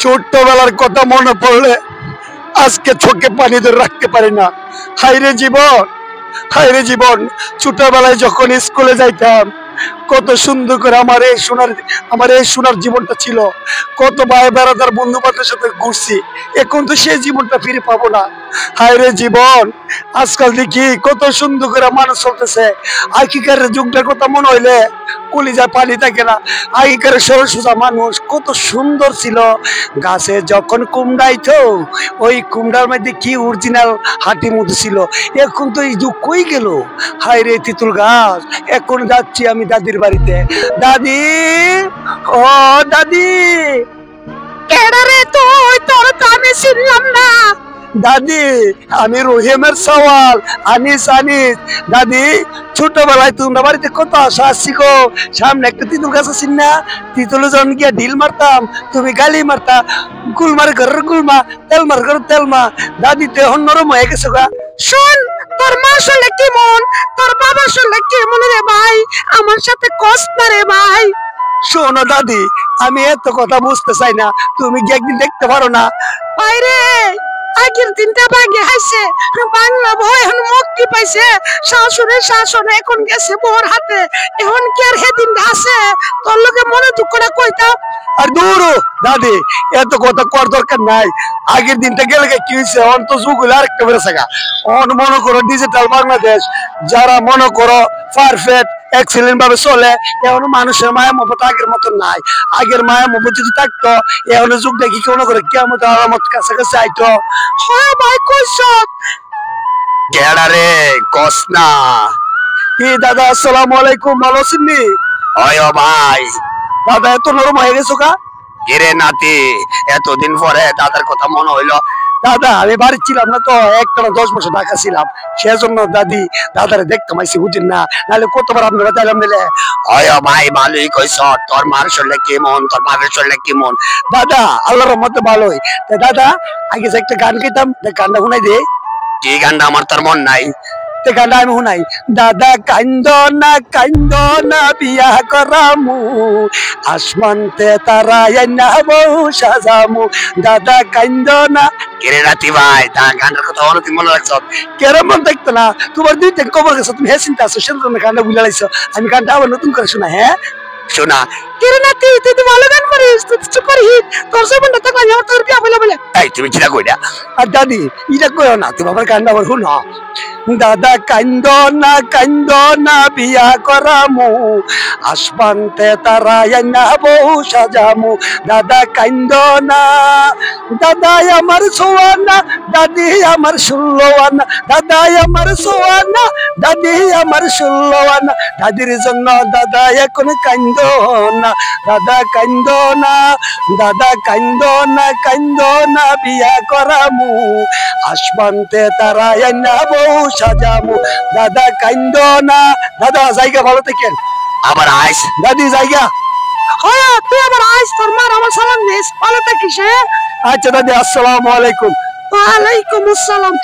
ছোট্টবেলার কথা মনে পড়লে আজকে চোখে পানি ধরে রাখতে পারি না। হায়রে জীবন, হায়রে জীবন। ছোটবেলায় যখন স্কুলে যাইতাম কত সুন্দর করে আমার এই সোনার জীবনটা ছিল। কত ভাই বেড়াদার বন্ধু বান্ধবের সাথে ঘুরছি। এখন তো সেই জীবনটা ফিরে পাবো না। হায়রে জীবন, আজকাল দেখি কত সুন্দর করে মানুষ চলতেছে। আগেকার যুগটার কথা মনে হইলে কলিজায় পানি থাকে না। আগেকার সরল সোজা মানুষ কত সুন্দর ছিল। গাছে যখন কুমড়াইতো ওই কুমড়ার মধ্যে কি অরিজিনাল হাঁটি মুদি ছিল। এখন তো এই যুগ কই গেল। হায়রে তেঁতুল গাছ। এখন যাচ্ছি আমি দাদির বাড়িতে। দাদি, ও দাদি। কেডারে তুই? তোর তো আমি চিনলাম না। দাদি, আমি রহিমের সওয়াল, আনিস। দাদি, ছোটবেলায় তোমরা বাড়িতে কত আশা আসছি গো। সামনে একটা তিতুল গাছ আছি না, তিতুল যখন গিয়া ঢিল মারতাম তুমি গালি মারতা। গুলমার ঘরের গুলমা, তেলমার ঘরের তেলমা। দাদি তো এখন নরম হয়ে গেছে গা। শোন, তোর মা শুনলে কেমন, তোর বাবা শুনলে কেমন রে ভাই? আমার সাথে কষ্ট না রে ভাই। শোনো দাদি, আমি এত কথা বুঝতে চাই না, তুমি কি একদিন দেখতে পারো না? বাইরে আগের দিনটা ভাগে হাসছে, বাংলা বই এখন মুক্তি পাইছে। শাশুড়ের শাসন এখন গেছে বোর হাতে। এখন কি আর সেদিন আছে? তোর লোকে মনে দুঃখ করে কইতাম। আর দূর দাদি, এত কথা কর দরকার নাই। আগের দিনটা গেলে কি হয়েছে? অন তো যুগ হইলে আরেকটা বেড়েছে গা। অন মনে করো ডিজিটাল বাংলাদেশ, যারা মনে করো পারফেক্ট এক্সিলেন্ট ভাবে চলে। এখন মানুষের মায়া মহব্বত আগের মতন নাই। আগের মায়া মহব্বত যদি থাকতো এখন যুগটা কি মনে করে কেমন আলামত কাছাকাছি আইতো। হ্যাঁ ভাই কইছ। গেড়া রে কস না। কি দাদা, আসসালামু আলাইকুম। ভালো আছেন নি? ওয় ভাই, দাদা এত নরম হয়ে গেছো কা? কিরে নাতি, এতদিন পরে দাদার কথা মনে হইলো? দাদা আমি বাড়ি ছিলাম না তো, একটা 10 বছর ঢাকা ছিলাম, সেজন্য দাদারে দেখতে মাইছি, বুঝেন না? নাহলে কতবার আপনারা চাইলাম নিলে। ওয় ভাই, ভালোই কইছ। তোর মার শরীরে কেমন, তোর বাপের শরীরে কেমন? দাদা আল্লাহর রহমতে ভালোই। দাদা আগে যে একটা গান গাইতাম, গানটা শুনাই দে। কি গানটা? আমার তোর মন নাই। গানটা আমি শুনাই। দাদা কান্দ না বিয়া করামু, আসমানতে তারা না বউ সাজামু। দাদা কান্দ না। কিরে নাতি ভাই, তা গানটার কথা অনেক মনে রাখছ? কেরম দেখতো না? তোমার দুই থেকে কবর গেছো, তুমি হ্যাঁ চিন্তা আছো, সেজন্য গানটা বুঝে লাইছো। আমি গানটা আবার নতুন করে শোনা। হ্যাঁ শোনা। কিরে নাতি, তুই তো ভালো গান করিস, তুই চুপ করিস। তোর জীবনটা থাকলে আমার তোর বিয়া বলে। এই তুমি চিনা কইরা। আর দাদি এটা কইও না, তুমি আমার গানটা আবার শুনো। দাদা কান্দ না বিয়া করামু, আসমানতে তারা না বউ সাজামু। দাদা কান্দ না। দাদা আমার সোয়ানা, দাদি আমার ষোলোয়ানা। দাদা আমার সোয়ানা, দাদি আমার ষোলোয়ানা। দাদির জন্য দাদা এখন কান্দ না। দাদা কান্দ না, দাদা কান্দ না বিয়া করামু, আসমানতে তারা না বউ সাজামু। দাদা কান্দ না। দাদা জায়গা ভালো থাকেন। আবার আইস। দাদি জায়গা। হ্যাঁ তুই আবার আইস, তোর মার আমার সালাম দিস। ভালো থাকিস। আচ্ছা দাদি, আসসালামু আলাইকুম। ওয়ালাইকুম আসসালাম।